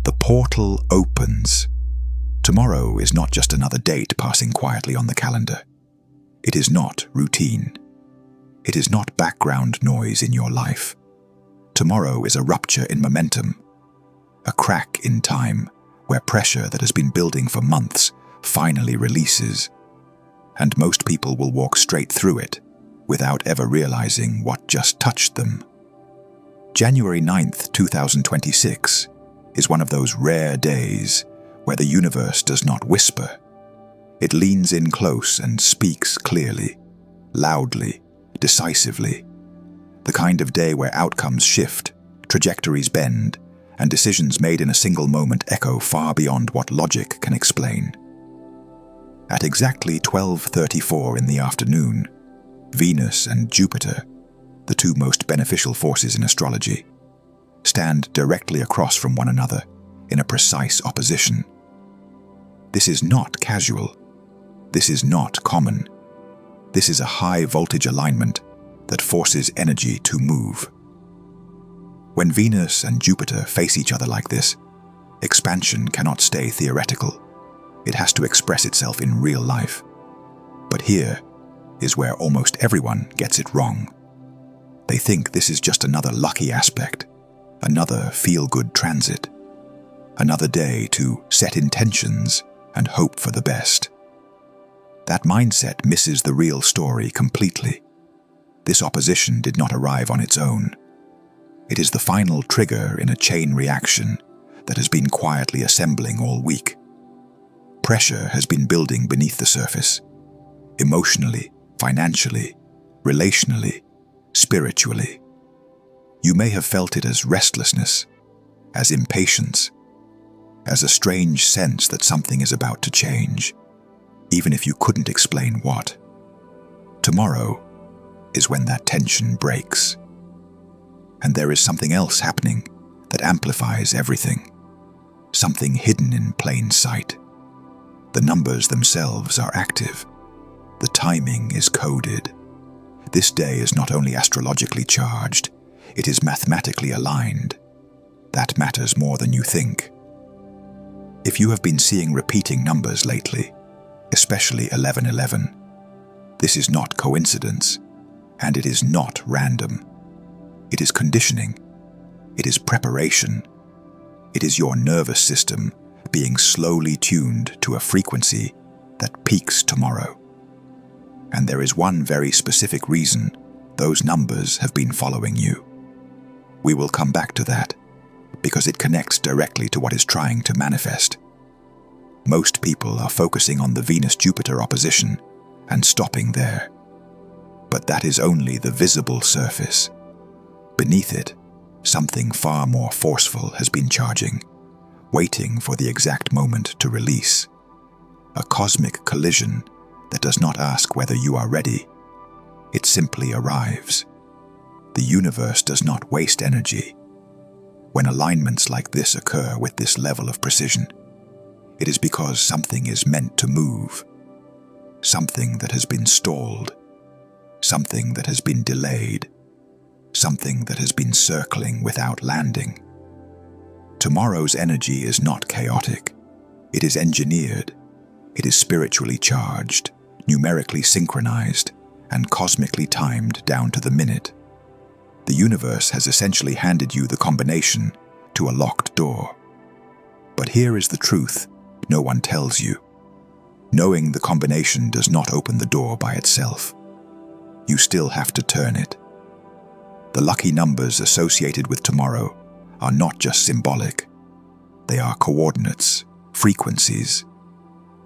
The portal opens. Tomorrow is not just another date passing quietly on the calendar. It is not routine. It is not background noise in your life. Tomorrow is a rupture in momentum, a crack in time where pressure that has been building for months finally releases, and most people will walk straight through it without ever realizing what just touched them. January 9th, 2026 is one of those rare days where the universe does not whisper. It leans in close and speaks clearly, loudly, decisively. The kind of day where outcomes shift, trajectories bend, and decisions made in a single moment echo far beyond what logic can explain. At exactly 12:34 in the afternoon, Venus and Jupiter, the two most beneficial forces in astrology, stand directly across from one another in a precise opposition. This is not casual. This is not common. This is a high-voltage alignment that forces energy to move. When Venus and Jupiter face each other like this, expansion cannot stay theoretical. It has to express itself in real life. But here is where almost everyone gets it wrong. They think this is just another lucky aspect, another feel-good transit, another day to set intentions and hope for the best. That mindset misses the real story completely. This opposition did not arrive on its own. It is the final trigger in a chain reaction that has been quietly assembling all week. Pressure has been building beneath the surface, emotionally, financially, relationally, spiritually. You may have felt it as restlessness, as impatience, as a strange sense that something is about to change, even if you couldn't explain what. Tomorrow is when that tension breaks. And there is something else happening that amplifies everything, something hidden in plain sight. The numbers themselves are active. The timing is coded. This day is not only astrologically charged, it is mathematically aligned. That matters more than you think. If you have been seeing repeating numbers lately, especially 1111, this is not coincidence, and it is not random. It is conditioning. It is preparation. It is your nervous system being slowly tuned to a frequency that peaks tomorrow. And there is one very specific reason those numbers have been following you. We will come back to that, because it connects directly to what is trying to manifest. Most people are focusing on the Venus-Jupiter opposition and stopping there. But that is only the visible surface. Beneath it, something far more forceful has been charging, waiting for the exact moment to release. A cosmic collision that does not ask whether you are ready. It simply arrives. The universe does not waste energy. When alignments like this occur with this level of precision, it is because something is meant to move. Something that has been stalled. Something that has been delayed. Something that has been circling without landing. Tomorrow's energy is not chaotic. It is engineered. It is spiritually charged, numerically synchronized, and cosmically timed down to the minute. The universe has essentially handed you the combination to a locked door. But here is the truth no one tells you. Knowing the combination does not open the door by itself. You still have to turn it. The lucky numbers associated with tomorrow are not just symbolic. They are coordinates, frequencies,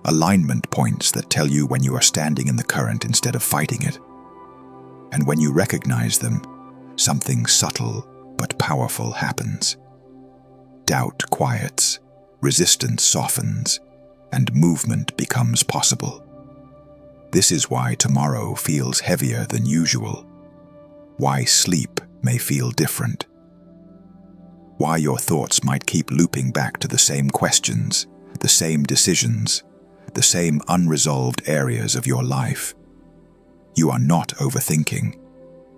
alignment points that tell you when you are standing in the current instead of fighting it. And when you recognize them, something subtle but powerful happens. Doubt quiets, resistance softens, and movement becomes possible. This is why tomorrow feels heavier than usual, why sleep may feel different, why your thoughts might keep looping back to the same questions, the same decisions, the same unresolved areas of your life. You are not overthinking.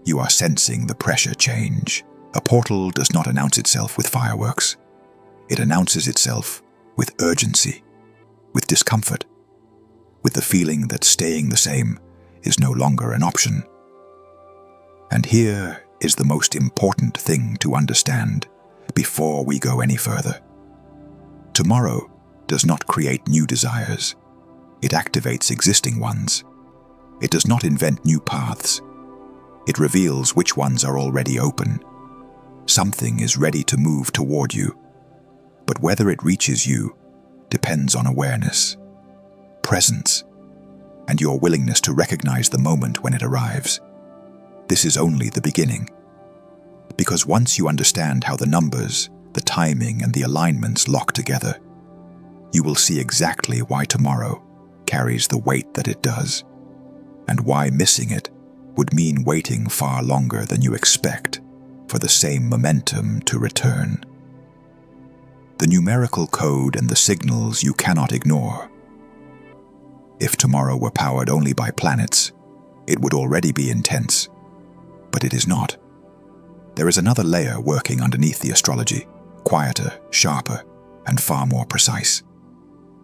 You are sensing the pressure change. A portal does not announce itself with fireworks. It announces itself with urgency, with discomfort, with the feeling that staying the same is no longer an option. And here is the most important thing to understand before we go any further. Tomorrow does not create new desires. It activates existing ones. It does not invent new paths. It reveals which ones are already open. Something is ready to move toward you, but whether it reaches you depends on awareness, presence, and your willingness to recognize the moment when it arrives. This is only the beginning. Because once you understand how the numbers, the timing, and the alignments lock together, you will see exactly why tomorrow carries the weight that it does, and why missing it would mean waiting far longer than you expect for the same momentum to return. The numerical code and the signals you cannot ignore. If tomorrow were powered only by planets, it would already be intense. But it is not. There is another layer working underneath the astrology, quieter, sharper, and far more precise.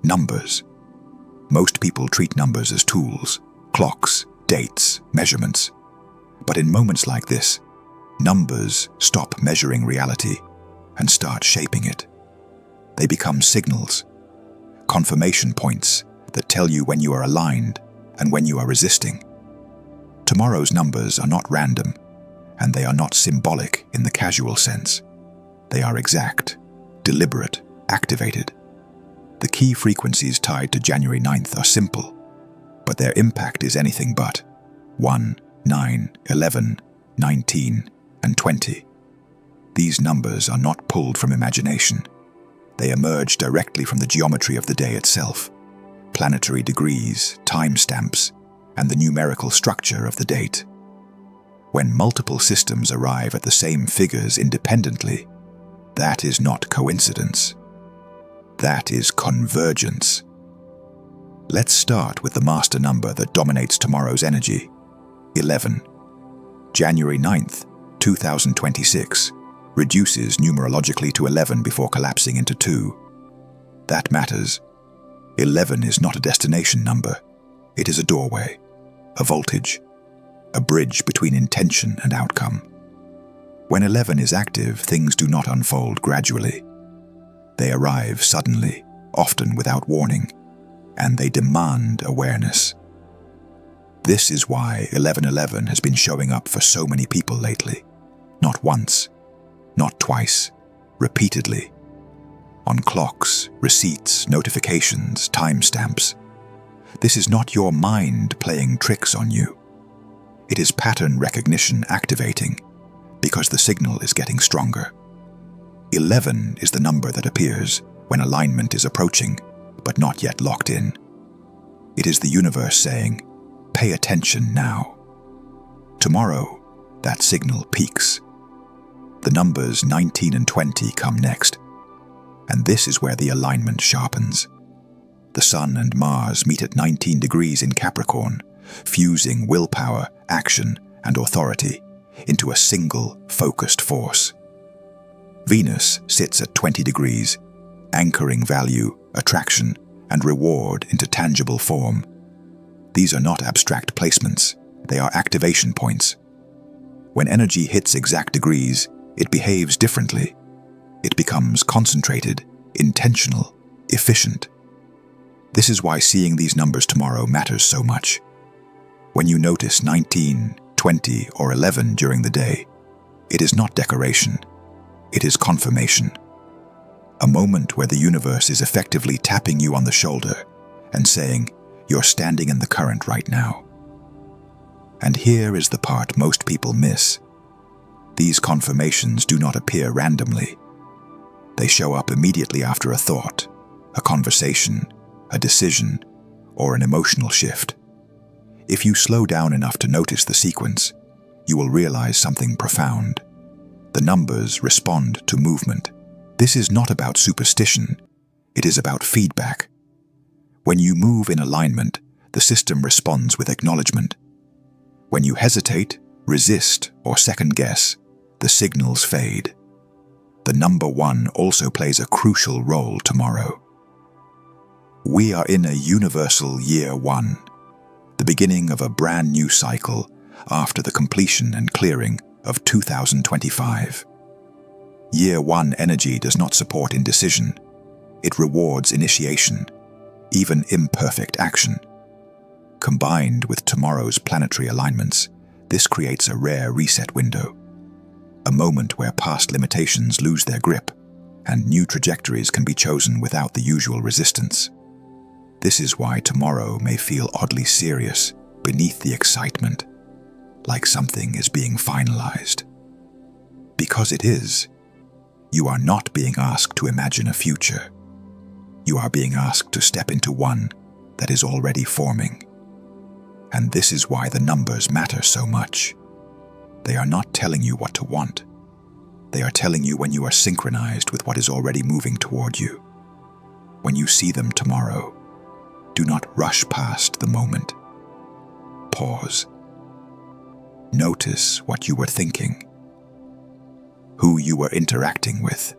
Numbers. Most people treat numbers as tools, clocks, dates, measurements. But in moments like this, numbers stop measuring reality and start shaping it. They become signals, confirmation points that tell you when you are aligned and when you are resisting. Tomorrow's numbers are not random, and they are not symbolic in the casual sense. They are exact, deliberate, activated. The key frequencies tied to January 9th are simple, but their impact is anything but 1, 9, 11, 19, and 20. These numbers are not pulled from imagination. They emerge directly from the geometry of the day itself, planetary degrees, timestamps, and the numerical structure of the date. When multiple systems arrive at the same figures independently, that is not coincidence. That is convergence. Let's start with the master number that dominates tomorrow's energy, 11. January 9th, 2026, reduces numerologically to 11 before collapsing into 2. That matters. 11 is not a destination number. It is a doorway, a voltage, a bridge between intention and outcome. When 11 is active, things do not unfold gradually. They arrive suddenly, often without warning, and they demand awareness. This is why 1111 has been showing up for so many people lately. Not once, not twice, repeatedly. On clocks, receipts, notifications, timestamps. This is not your mind playing tricks on you. It is pattern recognition activating, because the signal is getting stronger. 11 is the number that appears when alignment is approaching, but not yet locked in. It is the universe saying, pay attention now. Tomorrow, that signal peaks. The numbers 19 and 20 come next, and this is where the alignment sharpens. The Sun and Mars meet at 19 degrees in Capricorn, fusing willpower, action, and authority into a single, focused force. Venus sits at 20 degrees, anchoring value, attraction, and reward into tangible form. These are not abstract placements, they are activation points. When energy hits exact degrees, it behaves differently. It becomes concentrated, intentional, efficient. This is why seeing these numbers tomorrow matters so much. When you notice 19, 20, or 11 during the day, it is not decoration. It is confirmation. A moment where the universe is effectively tapping you on the shoulder and saying, you're standing in the current right now. And here is the part most people miss. These confirmations do not appear randomly. They show up immediately after a thought, a conversation, a decision, or an emotional shift. If you slow down enough to notice the sequence, you will realize something profound. The numbers respond to movement. This is not about superstition. It is about feedback. When you move in alignment, the system responds with acknowledgement. When you hesitate, resist, or second guess, the signals fade. the number 1 also plays a crucial role tomorrow. We are in a universal year 1, the beginning of a brand new cycle after the completion and clearing of 2025. Year 1 energy does not support indecision. It rewards initiation, even imperfect action. Combined with tomorrow's planetary alignments, this creates a rare reset window, a moment where past limitations lose their grip and new trajectories can be chosen without the usual resistance. This is why tomorrow may feel oddly serious beneath the excitement, like something is being finalized. Because it is. You are not being asked to imagine a future. You are being asked to step into one that is already forming. And this is why the numbers matter so much. They are not telling you what to want. They are telling you when you are synchronized with what is already moving toward you. When you see them tomorrow, do not rush past the moment. Pause. Notice what you were thinking, who you were interacting with,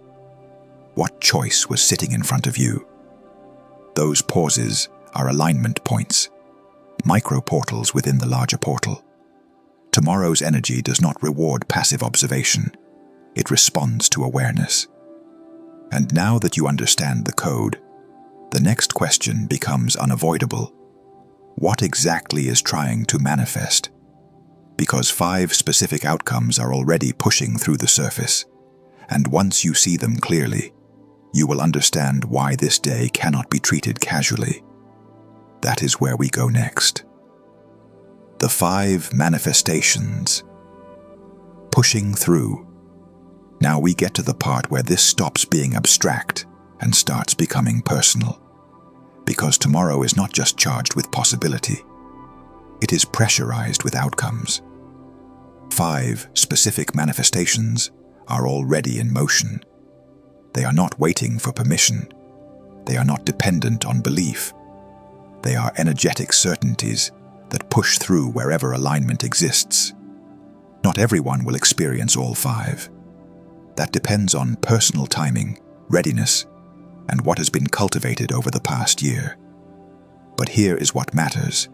what choice was sitting in front of you. Those pauses are alignment points, micro-portals within the larger portal. Tomorrow's energy does not reward passive observation. It responds to awareness. And now that you understand the code, the next question becomes unavoidable. What exactly is trying to manifest? Because 5 specific outcomes are already pushing through the surface, and once you see them clearly, you will understand why this day cannot be treated casually. That is where we go next. The 5 manifestations. Pushing through. Now we get to the part where this stops being abstract and starts becoming personal. Because tomorrow is not just charged with possibility. It is pressurized with outcomes. 5 specific manifestations are already in motion. They are not waiting for permission. They are not dependent on belief. They are energetic certainties that push through wherever alignment exists. Not everyone will experience all 5. That depends on personal timing, readiness, and what has been cultivated over the past year. But here is what matters.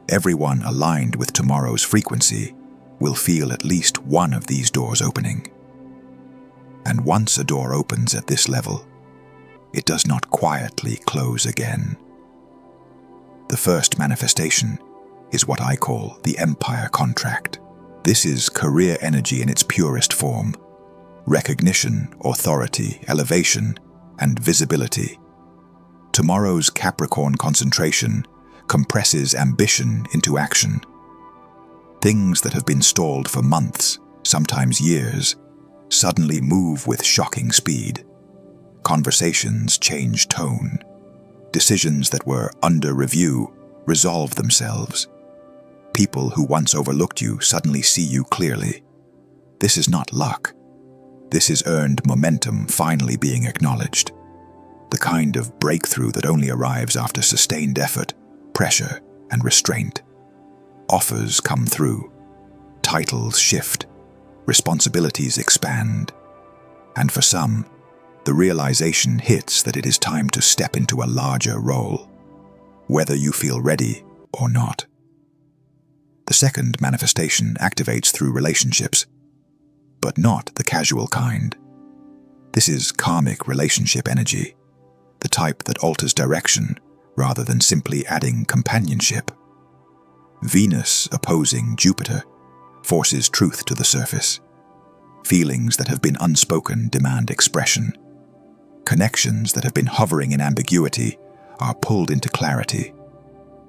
Everyone aligned with tomorrow's frequency will feel at least one of these doors opening. And once a door opens at this level, it does not quietly close again. The first manifestation is what I call the Empire Contract. This is career energy in its purest form. Recognition, authority, elevation, and visibility. Tomorrow's Capricorn concentration compresses ambition into action. Things that have been stalled for months, sometimes years, suddenly move with shocking speed. Conversations change tone. Decisions that were under review resolve themselves. People who once overlooked you suddenly see you clearly. This is not luck. This is earned momentum finally being acknowledged. The kind of breakthrough that only arrives after sustained effort, pressure, and restraint. Offers come through. Titles shift. Responsibilities expand. And for some, the realization hits that it is time to step into a larger role, whether you feel ready or not. The second manifestation activates through relationships, but not the casual kind. This is karmic relationship energy, the type that alters direction rather than simply adding companionship. Venus opposing Jupiter forces truth to the surface. Feelings that have been unspoken demand expression. Connections that have been hovering in ambiguity are pulled into clarity.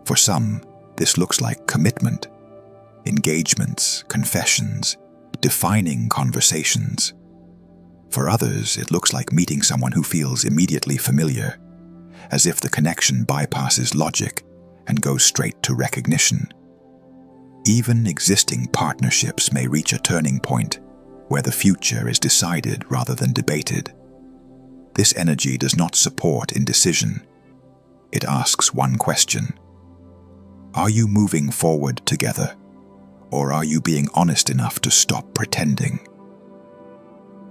For some, this looks like commitment, engagements, confessions, defining conversations. For others, it looks like meeting someone who feels immediately familiar, as if the connection bypasses logic and goes straight to recognition. Even existing partnerships may reach a turning point where the future is decided rather than debated. This energy does not support indecision. It asks one question: are you moving forward together, or are you being honest enough to stop pretending?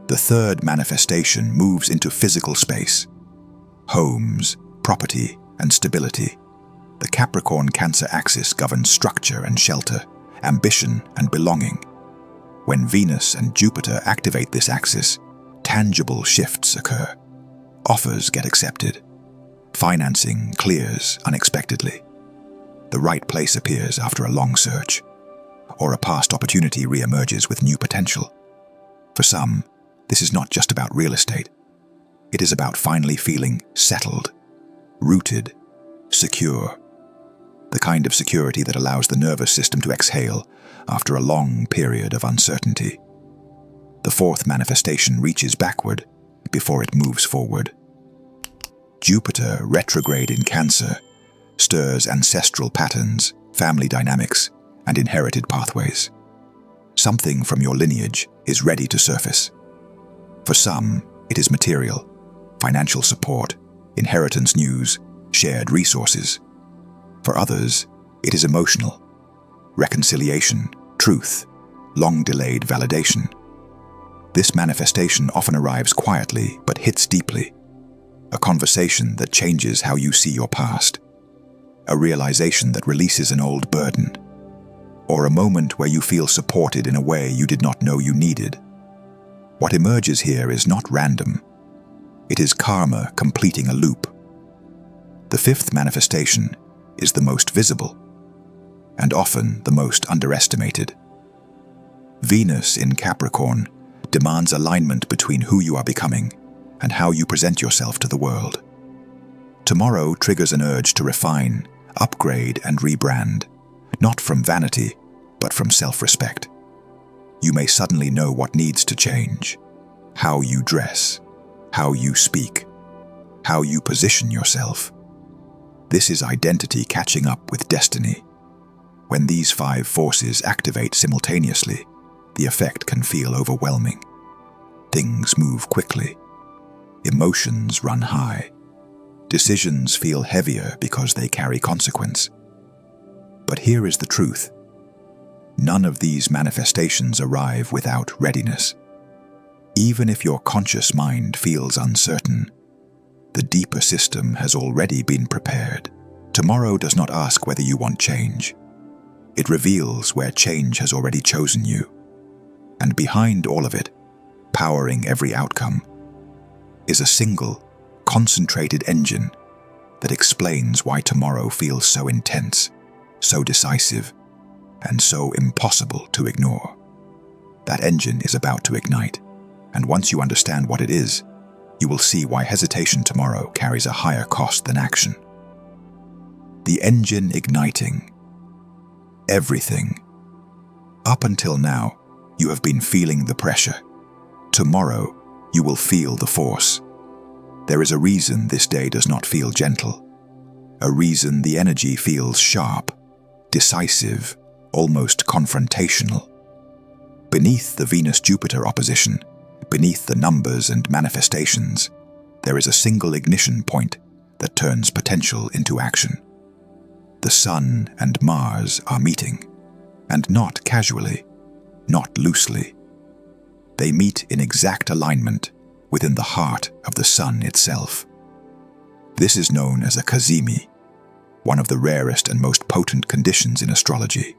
The third manifestation moves into physical space. Homes, property, and stability. The Capricorn-Cancer axis governs structure and shelter, ambition and belonging. When Venus and Jupiter activate this axis, tangible shifts occur. Offers get accepted. Financing clears unexpectedly. The right place appears after a long search, or a past opportunity re-emerges with new potential. For some, this is not just about real estate. It is about finally feeling settled, rooted, secure. The kind of security that allows the nervous system to exhale after a long period of uncertainty. The fourth manifestation reaches backward before it moves forward. Jupiter, retrograde in Cancer, stirs ancestral patterns, family dynamics, and inherited pathways. Something from your lineage is ready to surface. For some, it is material, financial support, inheritance news, shared resources. For others, it is emotional, reconciliation, truth, long-delayed validation. This manifestation often arrives quietly but hits deeply. A conversation that changes how you see your past. A realization that releases an old burden. Or a moment where you feel supported in a way you did not know you needed. What emerges here is not random. It is karma completing a loop. The fifth manifestation is the most visible, and often the most underestimated. Venus in Capricorn demands alignment between who you are becoming and how you present yourself to the world. Tomorrow triggers an urge to refine, upgrade, and rebrand, not from vanity, but from self-respect. You may suddenly know what needs to change: how you dress, how you speak, how you position yourself. This is identity catching up with destiny. When these 5 forces activate simultaneously, the effect can feel overwhelming. Things move quickly. Emotions run high. Decisions feel heavier because they carry consequence. But here is the truth. None of these manifestations arrive without readiness. Even if your conscious mind feels uncertain, the deeper system has already been prepared. Tomorrow does not ask whether you want change. It reveals where change has already chosen you. And behind all of it, powering every outcome, is a single, concentrated engine that explains why tomorrow feels so intense, so decisive, and so impossible to ignore. That engine is about to ignite, and once you understand what it is, you will see why hesitation tomorrow carries a higher cost than action. The engine igniting. Everything. Up until now, you have been feeling the pressure. Tomorrow, you will feel the force. There is a reason this day does not feel gentle. A reason the energy feels sharp, decisive, almost confrontational. Beneath the Venus-Jupiter opposition, beneath the numbers and manifestations, there is a single ignition point that turns potential into action. The Sun and Mars are meeting, and not casually, not loosely. They meet in exact alignment within the heart of the Sun itself. This is known as a cazimi, one of the rarest and most potent conditions in astrology.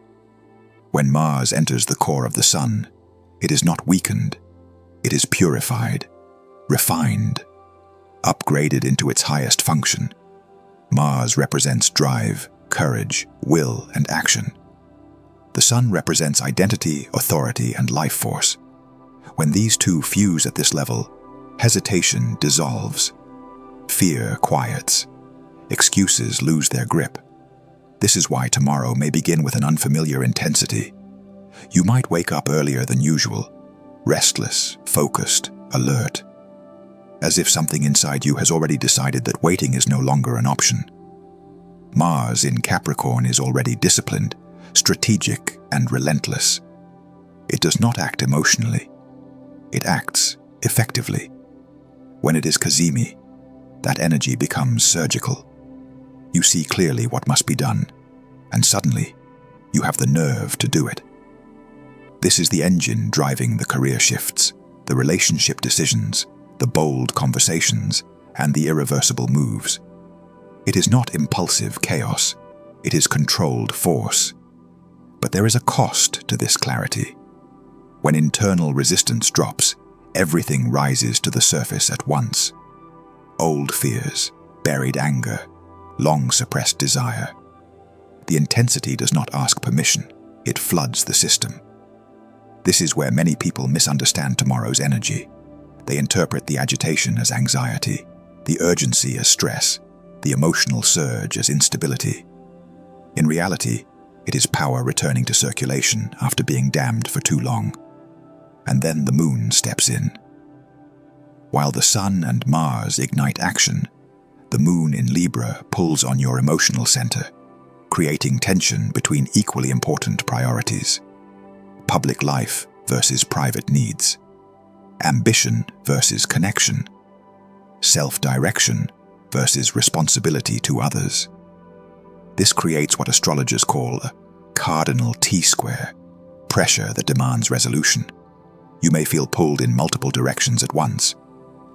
When Mars enters the core of the Sun, it is not weakened. It is purified, refined, upgraded into its highest function. Mars represents drive, courage, will, and action. The Sun represents identity, authority, and life force. When these two fuse at this level, hesitation dissolves, fear quiets, excuses lose their grip. This is why tomorrow may begin with an unfamiliar intensity. You might wake up earlier than usual, restless, focused, alert, as if something inside you has already decided that waiting is no longer an option. Mars in Capricorn is already disciplined, strategic, and relentless. It does not act emotionally. It acts effectively. When it is cazimi, that energy becomes surgical. You see clearly what must be done, and suddenly, you have the nerve to do it. This is the engine driving the career shifts, the relationship decisions, the bold conversations, and the irreversible moves. It is not impulsive chaos, it is controlled force. But there is a cost to this clarity. When internal resistance drops, everything rises to the surface at once. Old fears, buried anger, long suppressed desire. The intensity does not ask permission, it floods the system. This is where many people misunderstand tomorrow's energy. They interpret the agitation as anxiety, the urgency as stress, the emotional surge as instability. In reality, it is power returning to circulation after being dammed for too long. And then the moon steps in. While the sun and Mars ignite action, the moon in Libra pulls on your emotional center, creating tension between equally important priorities. Public life versus private needs. Ambition versus connection. Self-direction versus responsibility to others. This creates what astrologers call a cardinal T-square, pressure that demands resolution. You may feel pulled in multiple directions at once,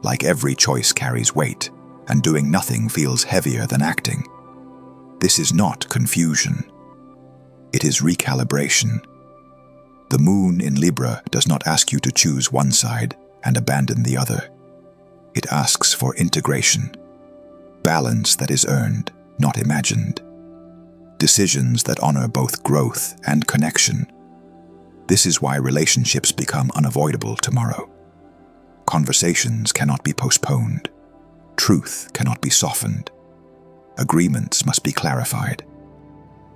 like every choice carries weight, and doing nothing feels heavier than acting. This is not confusion. It is recalibration. The moon in Libra does not ask you to choose one side and abandon the other. It asks for integration, balance that is earned, not imagined. Decisions that honor both growth and connection. This is why relationships become unavoidable tomorrow. Conversations cannot be postponed. Truth cannot be softened. Agreements must be clarified.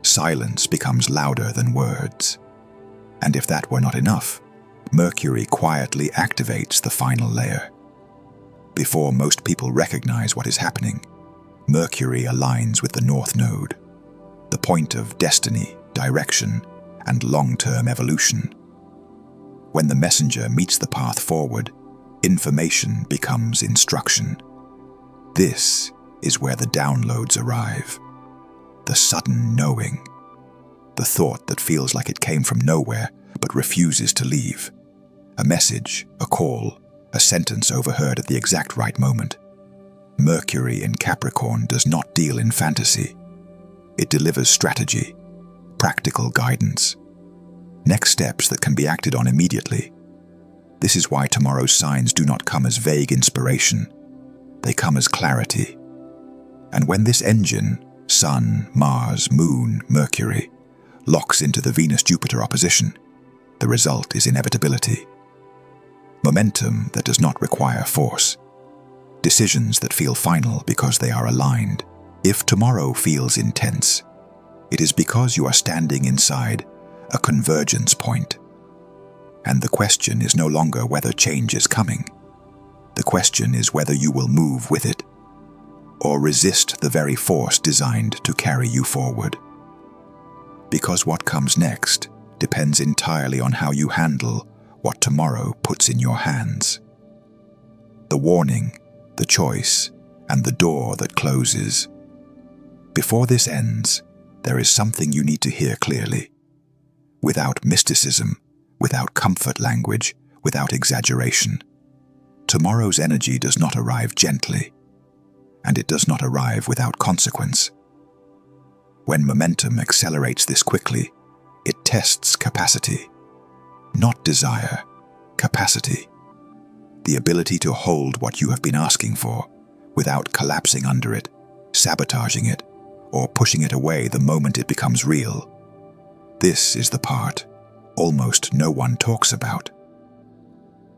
Silence becomes louder than words. And if that were not enough, Mercury quietly activates the final layer. Before most people recognize what is happening, Mercury aligns with the North Node, the point of destiny, direction, and long-term evolution. When the messenger meets the path forward, information becomes instruction. This is where the downloads arrive. The sudden knowing. The thought that feels like it came from nowhere but refuses to leave. A message, a call, a sentence overheard at the exact right moment. Mercury in Capricorn does not deal in fantasy. It delivers strategy, practical guidance, next steps that can be acted on immediately. This is why tomorrow's signs do not come as vague inspiration. They come as clarity. And when this engine, Sun, Mars, Moon, Mercury, locks into the Venus-Jupiter opposition, the result is inevitability. Momentum that does not require force. Decisions that feel final because they are aligned. If tomorrow feels intense, it is because you are standing inside a convergence point. And the question is no longer whether change is coming. The question is whether you will move with it, or resist the very force designed to carry you forward. Because what comes next depends entirely on how you handle what tomorrow puts in your hands. The warning, the choice, and the door that closes. Before this ends, there is something you need to hear clearly. Without mysticism, without comfort language, without exaggeration. Tomorrow's energy does not arrive gently, and it does not arrive without consequence. When momentum accelerates this quickly, it tests capacity. Not desire, capacity. The ability to hold what you have been asking for without collapsing under it, sabotaging it, or pushing it away the moment it becomes real. This is the part almost no one talks about.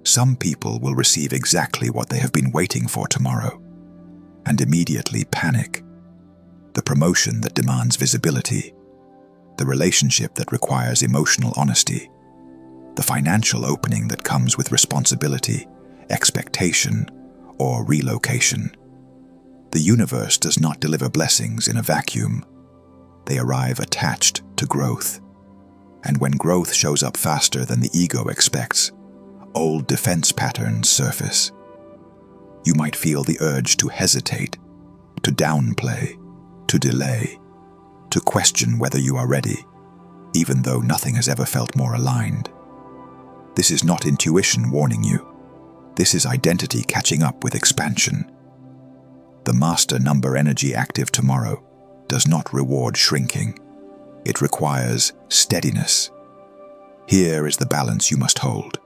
Some people will receive exactly what they have been waiting for tomorrow, and immediately panic. The promotion that demands visibility, the relationship that requires emotional honesty, the financial opening that comes with responsibility, expectation, or relocation. The universe does not deliver blessings in a vacuum. They arrive attached to growth. And when growth shows up faster than the ego expects, old defense patterns surface. You might feel the urge to hesitate, to downplay, to delay, to question whether you are ready, even though nothing has ever felt more aligned. This is not intuition warning you. This is identity catching up with expansion. The master number energy active tomorrow does not reward shrinking. It requires steadiness. Here is the balance you must hold.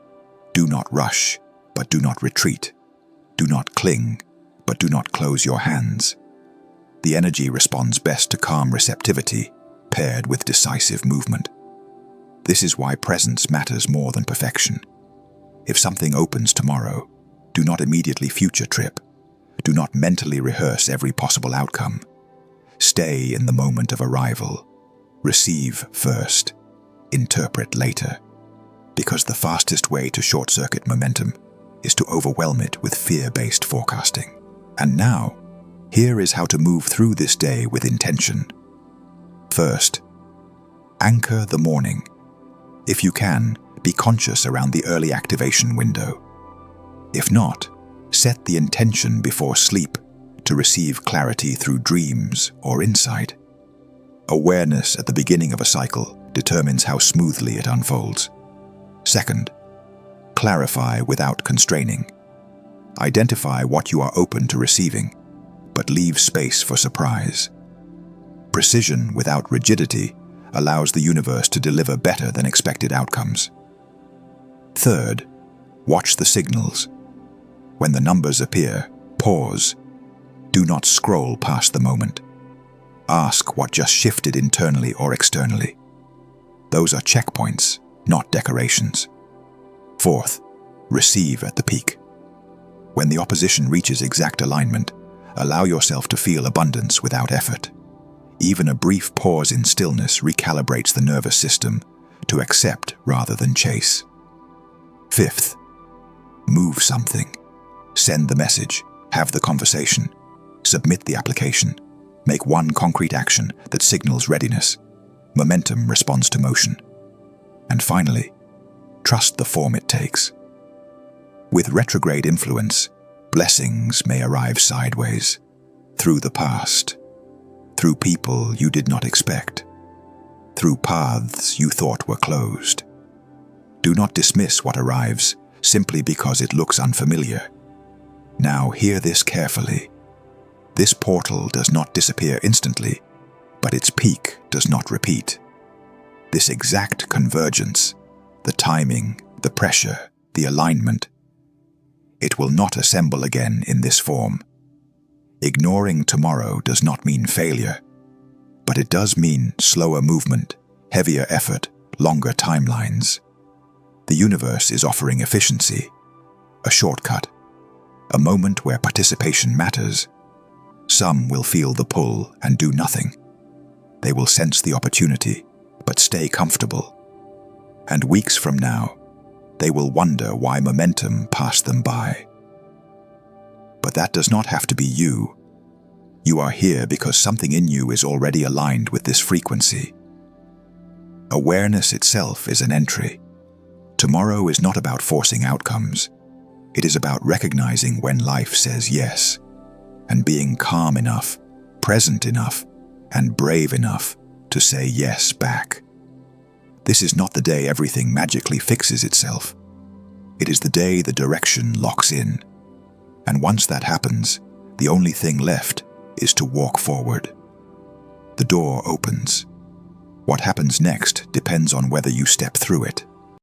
Do not rush, but do not retreat. Do not cling, but do not close your hands. The energy responds best to calm receptivity, paired with decisive movement. This is why presence matters more than perfection. If something opens tomorrow, do not immediately future trip. Do not mentally rehearse every possible outcome. Stay in the moment of arrival. Receive first. Interpret later. Because the fastest way to short-circuit momentum is to overwhelm it with fear-based forecasting. And now, here is how to move through this day with intention. First, anchor the morning. If you can, be conscious around the early activation window. If not, set the intention before sleep to receive clarity through dreams or insight. Awareness at the beginning of a cycle determines how smoothly it unfolds. Second, clarify without constraining. Identify what you are open to receiving, but leave space for surprise. Precision without rigidity allows the universe to deliver better than expected outcomes. Third, watch the signals. When the numbers appear, pause. Do not scroll past the moment. Ask what just shifted internally or externally. Those are checkpoints, not decorations. Fourth, receive at the peak. When the opposition reaches exact alignment, allow yourself to feel abundance without effort. Even a brief pause in stillness recalibrates the nervous system to accept rather than chase. Fifth, move something. Send the message, have the conversation, submit the application. Make one concrete action that signals readiness. Momentum responds to motion. And finally, trust the form it takes. With retrograde influence, blessings may arrive sideways, through the past, through people you did not expect, through paths you thought were closed. Do not dismiss what arrives simply because it looks unfamiliar. Now hear this carefully. This portal does not disappear instantly, but its peak does not repeat. This exact convergence, the timing, the pressure, the alignment, it will not assemble again in this form. Ignoring tomorrow does not mean failure, but it does mean slower movement, heavier effort, longer timelines. The universe is offering efficiency, a shortcut, a moment where participation matters. Some will feel the pull and do nothing. They will sense the opportunity, but stay comfortable. And weeks from now, they will wonder why momentum passed them by. But that does not have to be you. You are here because something in you is already aligned with this frequency. Awareness itself is an entry. Tomorrow is not about forcing outcomes. It is about recognizing when life says yes, and being calm enough, present enough, and brave enough to say yes back. This is not the day everything magically fixes itself. It is the day the direction locks in. And once that happens, the only thing left is to walk forward. The door opens. What happens next depends on whether you step through it.